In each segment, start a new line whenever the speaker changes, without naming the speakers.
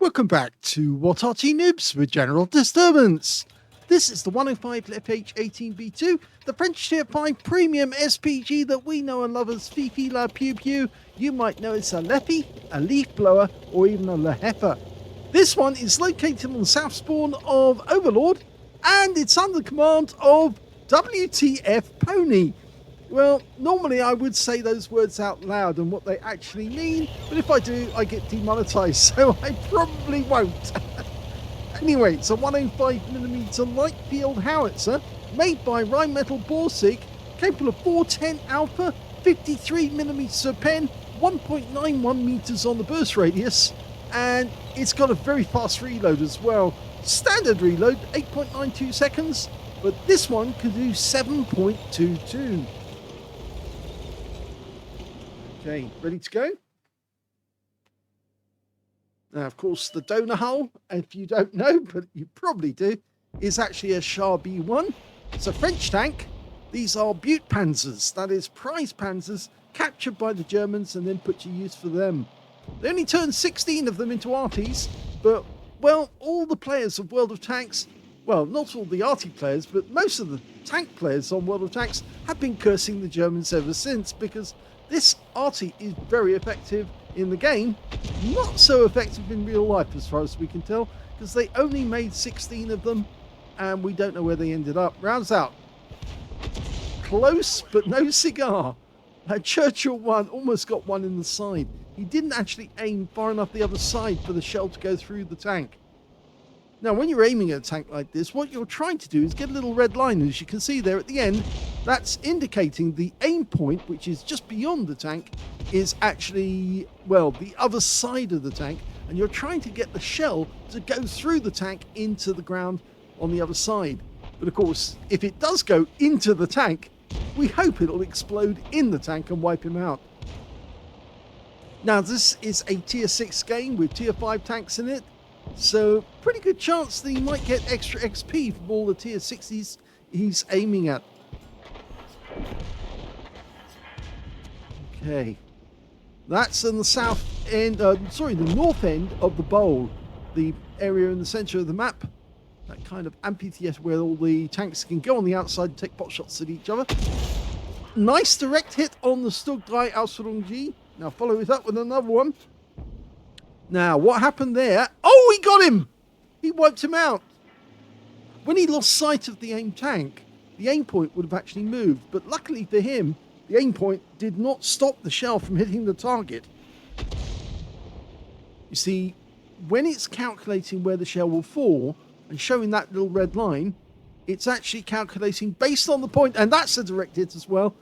Welcome back to What Arty Noobs with General Disturbance. This is the 105 leFH18B2, the French Tier 5 Premium SPG that we know and love as Fifi La Pew Pew. You might know it's a leFhy, a leaf blower, or even a leHeffer. This one is located on the south spawn of Overlord, and it's under command of WTF Pony. Well, normally I would say those words out loud and what they actually mean, but if I do, I get demonetized, so I probably won't. Anyway, it's a 105mm light field howitzer made by Rheinmetall Borsig, capable of 410 alpha, 53mm pen, 1.91 meters on the burst radius, and it's got a very fast reload as well. Standard reload, 8.92 seconds, but this one can do 7.22. Okay, ready to go? Now, of course, the donor hull, if you don't know, but you probably do, is actually a Shure B1. It's a French tank. These are Butte Panzers, that is prize panzers captured by the Germans and then put to use for them. They only turned 16 of them into Artys, but, well, all the players of World of Tanks, well, not all the Arty players, but most of the tank players on World of Tanks have been cursing the Germans ever since, because this Arty is very effective in the game, not so effective in real life as far as we can tell, because they only made 16 of them and we don't know where they ended up. Rounds out. Close, but no cigar. Churchill 1 almost got one in the side. He didn't actually aim far enough the other side for the shell to go through the tank. Now, when you're aiming at a tank like this, what you're trying to do is get a little red line. As you can see there at the end, that's indicating the aim point, which is just beyond the tank, is actually, well, the other side of the tank. And you're trying to get the shell to go through the tank into the ground on the other side. But of course, if it does go into the tank, we hope it'll explode in the tank and wipe him out. Now, this is a tier 6 game with tier 5 tanks in it. So, pretty good chance that he might get extra XP from all the tier 60s he's aiming at. Okay. That's in the south end, the north end of the bowl. The area in the center of the map. That kind of amphitheater where all the tanks can go on the outside and take pot shots at each other. Nice direct hit on the Stug 3 Ausführung. Now follow it up with another one. Now, what happened there? Oh, he got him! He wiped him out. When he lost sight of the aim tank, the aim point would have actually moved. But luckily for him, the aim point did not stop the shell from hitting the target. You see, when it's calculating where the shell will fall and showing that little red line, it's actually calculating based on the point, and that's a direct hit as well.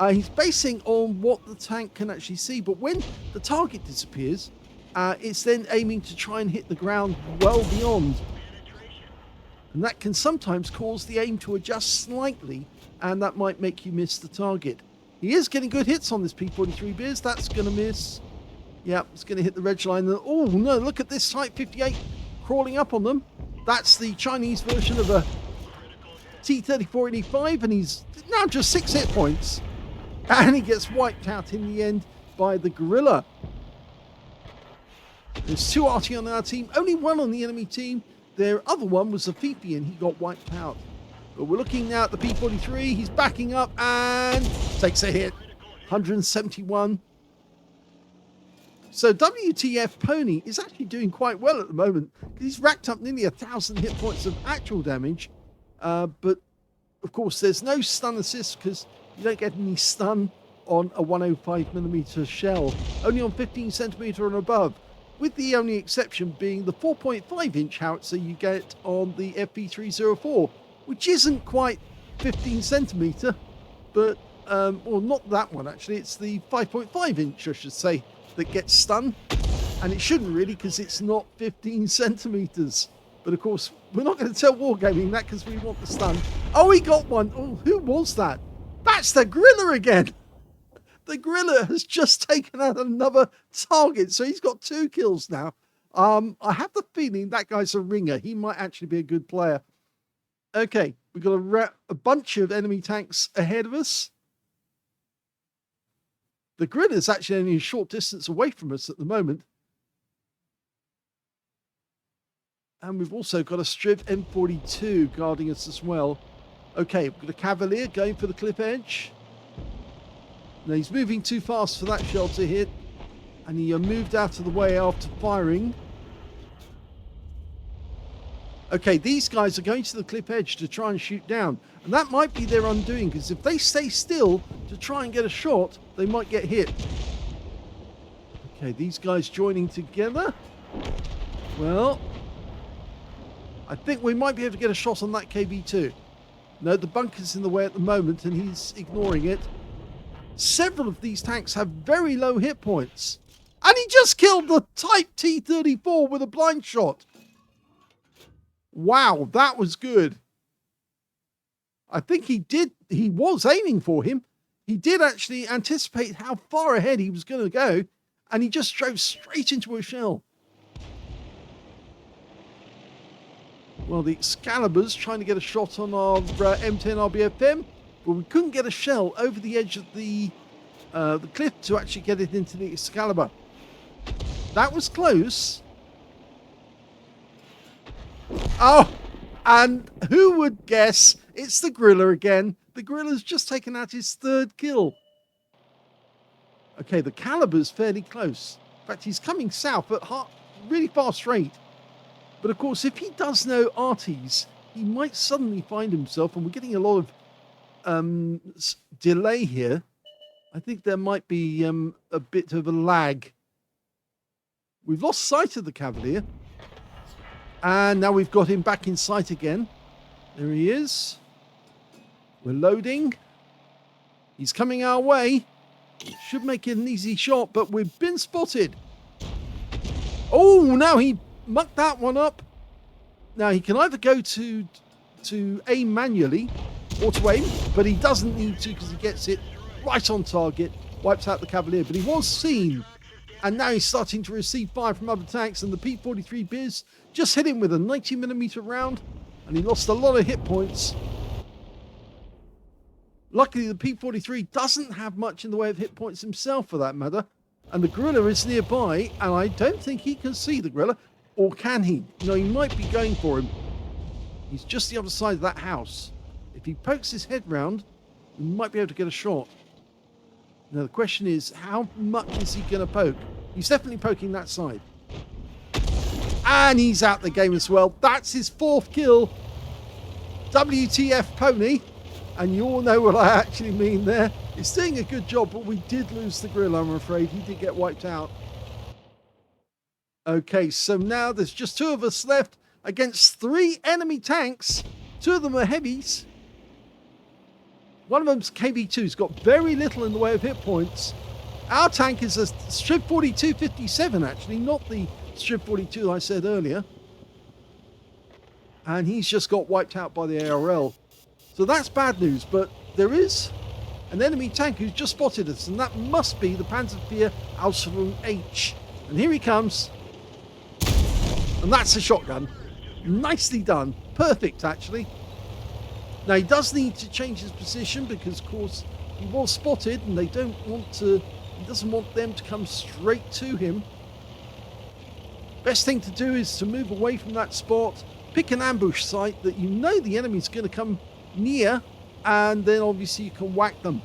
He's basing on what the tank can actually see. But when the target disappears, it's then aiming to try and hit the ground well beyond. And that can sometimes cause the aim to adjust slightly, and that might make you miss the target. He is getting good hits on this P43 Beers. That's going to miss. Yeah, it's going to hit the red line. Oh, no, look at this Type 58 crawling up on them. That's the Chinese version of a T-3485, and he's now just 6 hit points. And he gets wiped out in the end by the Gorilla. There's 2 Arty on our team, only 1 on the enemy team. Their other one was a Fifi and he got wiped out. But we're looking now at the P43. He's backing up and takes a hit. 171. So WTF Pony is actually doing quite well at the moment, because he's racked up nearly 1,000 hit points of actual damage. But of course, there's no stun assist because you don't get any stun on a 105mm shell, only on 15cm and above, with the only exception being the 4.5-inch howitzer you get on the FP304, which isn't quite 15cm, but, well, not that one actually, it's the 5.5-inch, I should say, that gets stun, and it shouldn't really because it's not 15cm. But of course, we're not going to tell Wargaming that because we want the stun. Oh, he got one. Oh, who was that? That's the Gorilla again. The Gorilla has just taken out another target, so he's got 2 kills now. I have the feeling that guy's a ringer. He might actually be a good player. Okay, we've got a bunch of enemy tanks ahead of us. The Gorilla's actually only a short distance away from us at the moment. And we've also got a Striv M42 guarding us as well. Okay, we've got a Cavalier going for the cliff edge. Now he's moving too fast for that shell to hit. And he moved out of the way after firing. Okay, these guys are going to the cliff edge to try and shoot down. And that might be their undoing, because if they stay still to try and get a shot, they might get hit. Okay, these guys joining together. Well, I think we might be able to get a shot on that KB2. No, the bunker's in the way at the moment, and he's ignoring it. Several of these tanks have very low hit points. And he just killed the Type T-34 with a blind shot. Wow, that was good. I think he was aiming for him. He did actually anticipate how far ahead he was going to go, and he just drove straight into a shell. Well, the Excalibur's trying to get a shot on our M10 RBFM, but we couldn't get a shell over the edge of the cliff to actually get it into the Excalibur. That was close. Oh, and who would guess it's the Gorilla again. The Gorilla's just taken out his third kill. Okay, the Calibur's fairly close. In fact, he's coming south at really fast rate. But of course, if he does know Arty's, he might suddenly find himself, and we're getting a lot of delay here. I think there might be a bit of a lag. We've lost sight of the Cavalier. And now we've got him back in sight again. There he is. We're loading. He's coming our way. Should make it an easy shot, but we've been spotted. Oh, now he mucked that one up. Now he can either go to aim manually or to aim, but he doesn't need to because he gets it right on target. Wipes out the Cavalier, but he was seen. And now he's starting to receive fire from other tanks, and the P-43 Biz just hit him with a 90mm round, and he lost a lot of hit points. Luckily, the P-43 doesn't have much in the way of hit points himself, for that matter, and the Gorilla is nearby, and I don't think he can see the Gorilla, or can he? You know, he might be going for him. He's just the other side of that house. If he pokes his head round, we might be able to get a shot. Now the question is, how much is he going to poke? He's definitely poking that side. And he's out the game as well. That's his fourth kill. WTF Pony. And you all know what I actually mean there. He's doing a good job, but we did lose the Gorilla, I'm afraid. He did get wiped out. Okay, so now there's just two of us left against 3 enemy tanks. 2 of them are heavies. One of them's KB2. He's got very little in the way of hit points. Our tank is a Striv 4257, actually, not the Striv 42 I said earlier. And he's just got wiped out by the ARL. So that's bad news, but there is an enemy tank who's just spotted us, and that must be the Panzerfear Aslains H. And here he comes. And that's a shotgun. Nicely done. Perfect, actually. Now, he does need to change his position because, of course, he was spotted and he doesn't want them to come straight to him. Best thing to do is to move away from that spot, pick an ambush site that you know the enemy's going to come near, and then obviously you can whack them.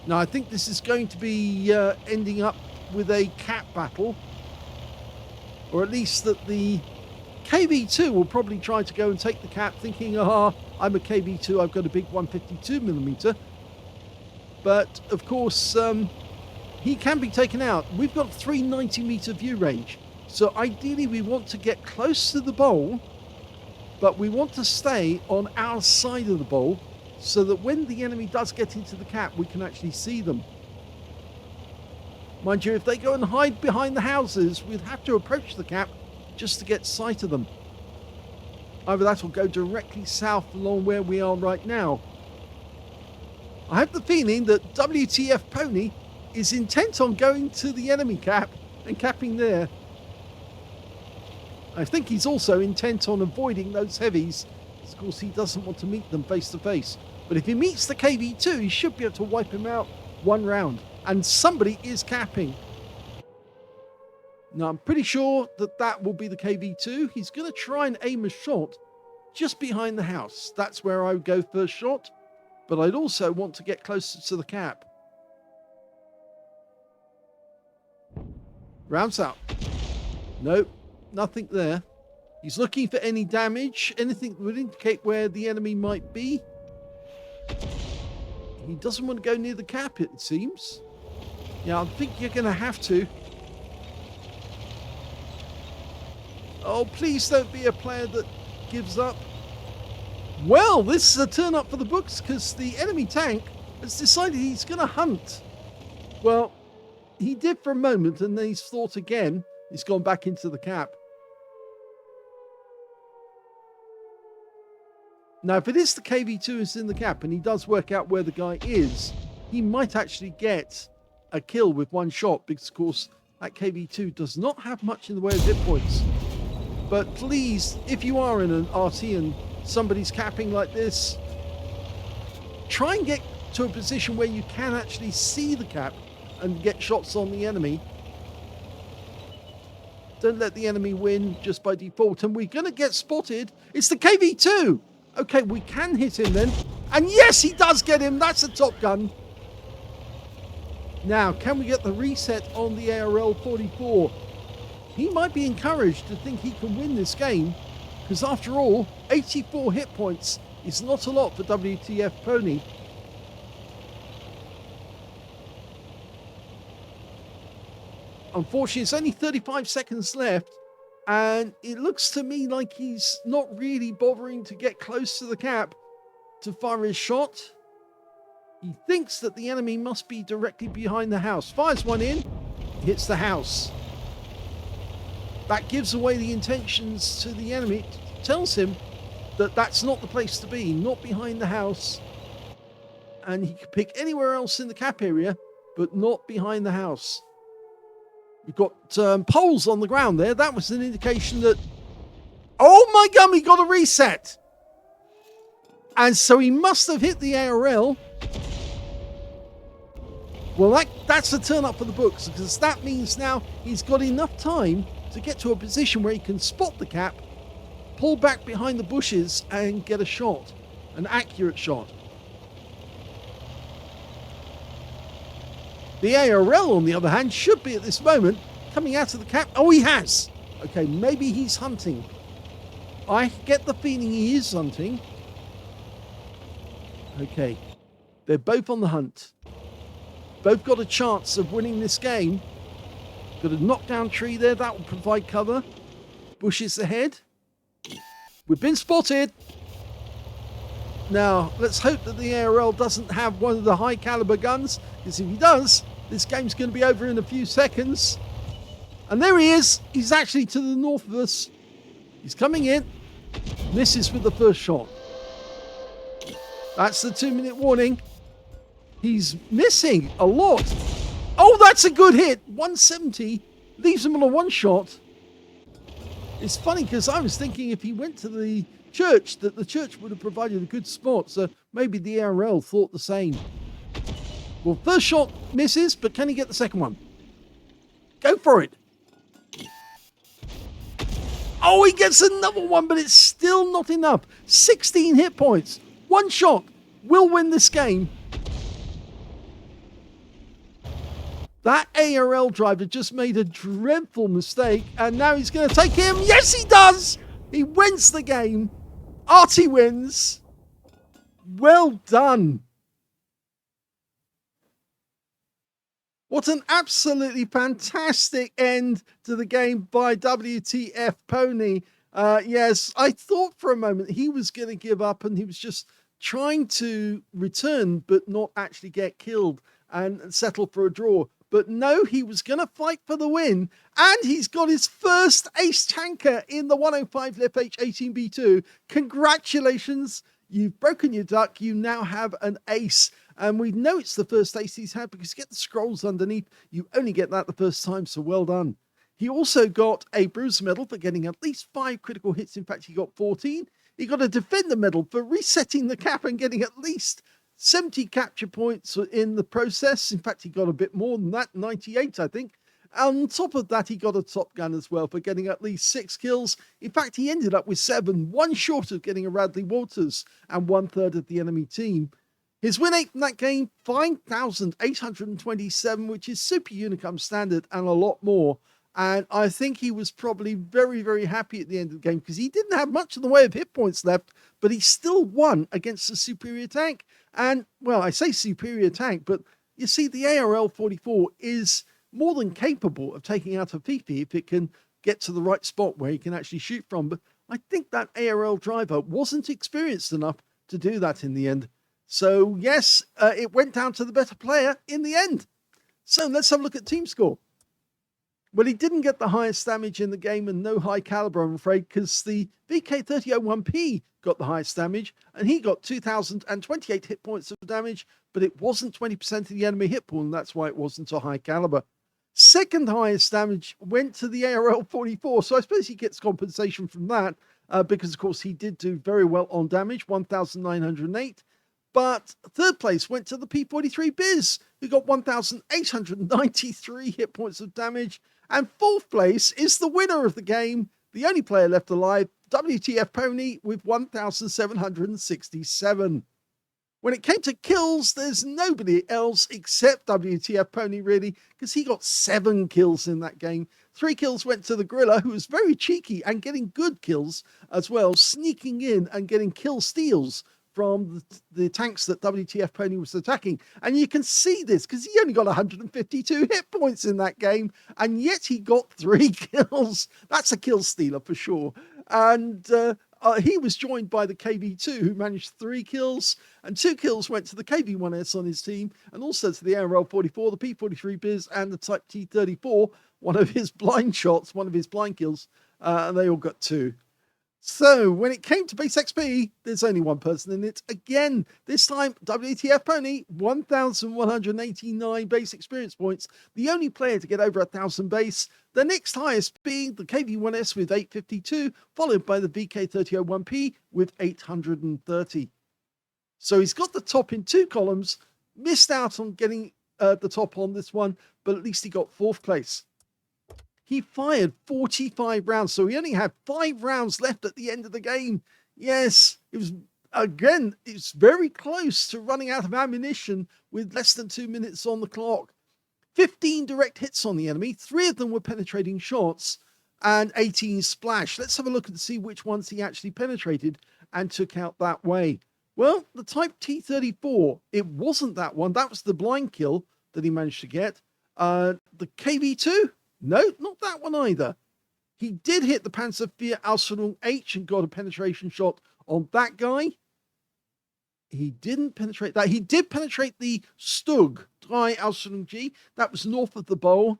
Now, I think this is going to be ending up with a cap battle, or at least that the KB2 will probably try to go and take the cap, thinking, I'm a KB2, I've got a big 152mm. But of course, he can be taken out. We've got 390-meter view range, so ideally we want to get close to the bowl, but we want to stay on our side of the bowl so that when the enemy does get into the cap, we can actually see them. Mind you, if they go and hide behind the houses, we'd have to approach the cap just to get sight of them. Either that will go directly south along where we are right now. I have the feeling that WTF Pony is intent on going to the enemy cap and capping there. I think he's also intent on avoiding those heavies. Of course, he doesn't want to meet them face to face. But if he meets the KB2, he should be able to wipe him out one round. And somebody is capping. Now, I'm pretty sure that that will be the KV2. He's going to try and aim a shot just behind the house. That's where I would go first shot. But I'd also want to get closer to the cap. Rounds out. Nope, nothing there. He's looking for any damage, anything that would indicate where the enemy might be. He doesn't want to go near the cap, it seems. Yeah, I think you're going to have to. Oh, please don't be a player that gives up. Well, this is a turn up for the books because the enemy tank has decided he's going to hunt. Well, he did for a moment and then he's thought again. He's gone back into the cap. Now, if it is the KV2 who's in the cap and he does work out where the guy is, he might actually get a kill with one shot because, of course, that KV2 does not have much in the way of hit points. But please, if you are in an Arty and somebody's capping like this, try and get to a position where you can actually see the cap and get shots on the enemy. Don't let the enemy win just by default. And we're going to get spotted. It's the KV2. Okay, we can hit him then. And yes, he does get him. That's a Top Gun. Now, can we get the reset on the ARL 44? He might be encouraged to think he can win this game. Because after all, 84 hit points is not a lot for WTF Pony. Unfortunately, it's only 35 seconds left. And it looks to me like he's not really bothering to get close to the cap to fire his shot. He thinks that the enemy must be directly behind the house. Fires one in, hits the house. That gives away the intentions to the enemy. It tells him that that's not the place to be, not behind the house. And he can pick anywhere else in the cap area, but not behind the house. We've got poles on the ground there. That was an indication that... Oh my gum, he got a reset. And so he must have hit the ARL. Well, that's a turn up for the books, because that means now he's got enough time to get to a position where he can spot the cap, pull back behind the bushes and get a shot, an accurate shot. The ARL, on the other hand, should be at this moment coming out of the cap. Oh, he has. Okay, maybe he's hunting. I get the feeling he is hunting. Okay, they're both on the hunt. Both got a chance of winning this game. Got a knockdown tree there. That will provide cover. Bushes ahead. We've been spotted. Now, let's hope that the ARL doesn't have one of the high caliber guns, because if he does, this game's going to be over in a few seconds. And there he is. He's actually to the north of us. He's coming in. Misses with the first shot. That's the 2-minute warning. He's missing a lot. Oh, that's a good hit. 170. Leaves him on a one shot. It's funny because I was thinking if he went to the church, that the church would have provided a good spot. So maybe the ARL thought the same. Well, first shot misses, but can he get the second one? Go for it. Oh, he gets another one, but it's still not enough. 16 hit points. One shot will win this game. That ARL driver just made a dreadful mistake, and now he's going to take him. Yes, he does. He wins the game. Arty wins. Well done. What an absolutely fantastic end to the game by WTF Pony. Yes, I thought for a moment he was going to give up and he was just trying to return but not actually get killed and settle for a draw. But no, he was going to fight for the win. And he's got his first ace tanker in the 105 leFH18B2. Congratulations. You've broken your duck. You now have an ace. And we know it's the first ace he's had because you get the scrolls underneath. You only get that the first time, so well done. He also got a bruiser medal for getting at least 5 critical hits. In fact, he got 14. He got a defender medal for resetting the cap and getting at least 70 capture points in the process. In fact, he got a bit more than that, 98, I think. On top of that, he got a top gun as well for getting at least 6 kills. In fact, he ended up with 7, one short of getting a Radley Walters and 1/3 of the enemy team. His win rate from that game, 5,827, which is Super Unicum standard and a lot more. And I think he was probably very, very happy at the end of the game because he didn't have much in the way of hit points left, but he still won against a superior tank. And, well, I say superior tank, but you see, the ARL-44 is more than capable of taking out a Fifi if it can get to the right spot where he can actually shoot from. But I think that ARL driver wasn't experienced enough to do that in the end. So, yes, it went down to the better player in the end. So let's have a look at team score. Well, he didn't get the highest damage in the game and no high caliber, I'm afraid, because the VK3001P got the highest damage and he got 2,028 hit points of damage, but it wasn't 20% of the enemy hit pool, and that's why it wasn't a high caliber. Second highest damage went to the ARL-44, so I suppose he gets compensation from that because, of course, he did do very well on damage, 1,908. But third place went to the P43 Biz, who got 1,893 hit points of damage. And fourth place is the winner of the game, the only player left alive, WTF Pony, with 1,767. When it came to kills, there's nobody else except WTF Pony, really, because he got 7 kills in that game. 3 kills went to the Gorilla, who was very cheeky and getting good kills as well, sneaking in and getting kill steals from the tanks that WTF Pony was attacking. And you can see this because he only got 152 hit points in that game, and yet he got 3 kills. That's a kill stealer for sure. And he was joined by the KV2, who managed 3 kills, and 2 kills went to the KV1S on his team, and also to the ARL-44, the P43 Biz, and the Type T34, one of his blind shots, one of his blind kills, and they all got 2. So, when it came to base XP, there's only one person in it. Again, this time, WTF Pony, 1,189 base experience points. The only player to get over 1,000 base. The next highest being the KV1S with 852, followed by the VK3001P with 830. So he's got the top in 2 columns, missed out on getting the top on this one, but at least he got 4th place. He fired 45 rounds, so he only had 5 rounds left at the end of the game. Yes, it was, again, it's very close to running out of ammunition with less than 2 minutes on the clock. 15 direct hits on the enemy, 3 of them were penetrating shots, and 18 splash. Let's have a look and see which ones he actually penetrated and took out that way. Well, the Type T34, it wasn't that one. That was the blind kill that he managed to get. The KV2? No, not that one either. He did hit the Panzerfahr Ausführung H and got a penetration shot on that guy. He didn't penetrate that. He did penetrate the Stug 3 Ausführung G. That was north of the bowl.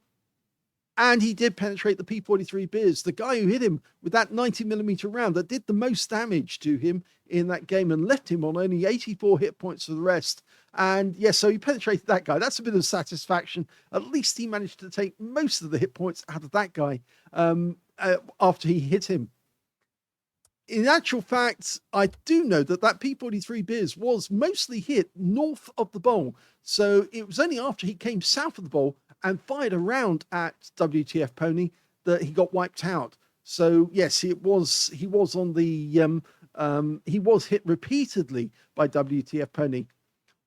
And he did penetrate the P43 Biz, the guy who hit him with that 90mm round that did the most damage to him in that game and left him on only 84 hit points for the rest. And yes, so he penetrated that guy. That's a bit of satisfaction. At least he managed to take most of the hit points out of that guy after he hit him. In actual fact, I do know that that P43 Biz was mostly hit north of the bowl. So it was only after he came south of the bowl and fired a round at WTF Pony that he got wiped out. So yes, he was on the he was hit repeatedly by WTF Pony.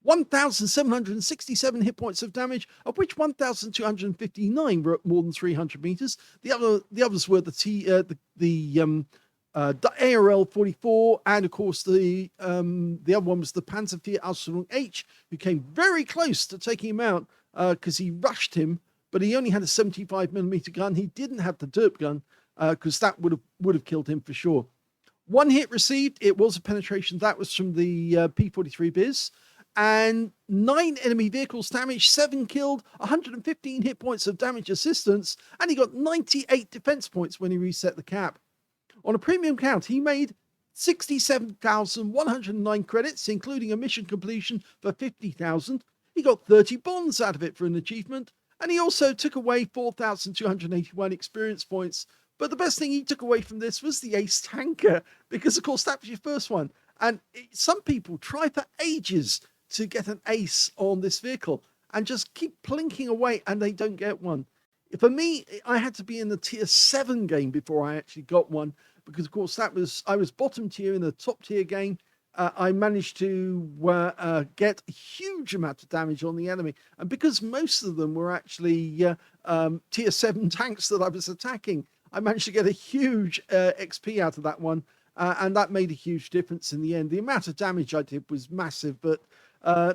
1,767 hit points of damage, of which 1,259 were at more than 300 meters. The others were the ARL-44, and of course the other one was the Panzerfahr Ausführung H, who came very close to taking him out because he rushed him, but he only had a 75mm gun. He didn't have the derp gun because that would have killed him for sure. 1 hit received. It was a penetration. That was from the P43 Biz. And 9 enemy vehicles damaged, 7 killed, 115 hit points of damage assistance, and he got 98 defense points when he reset the cap. On a premium count, he made 67,109 credits, including a mission completion for 50,000. He got 30 bonds out of it for an achievement, and he also took away 4,281 experience points. But the best thing he took away from this was the Ace Tanker, because of course that was your first one. And some people try for ages to get an ace on this vehicle and just keep plinking away and they don't get one. For me, I had to be in the tier 7 game before I actually got one, because of course I was bottom tier in the top tier game. I managed to get a huge amount of damage on the enemy, and because most of them were actually tier 7 tanks that I was attacking, I managed to get a huge XP out of that one, and that made a huge difference in the end. The amount of damage I did was massive, but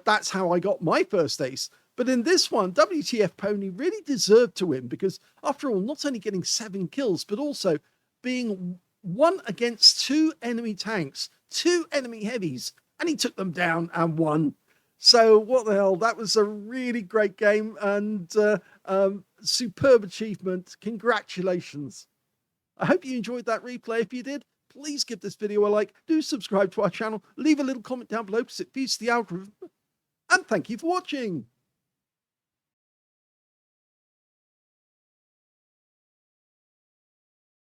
that's how I got my first ace. But in this one, WTF Pony really deserved to win, because after all, not only getting 7 kills, but also being 1 against 2 enemy tanks, 2 enemy heavies, and he took them down and won. So what the hell, that was a really great game, and superb achievement. Congratulations. I hope you enjoyed that replay. If you did, please give this video a like, do subscribe to our channel, leave a little comment down below because it feeds the algorithm, and thank you for watching.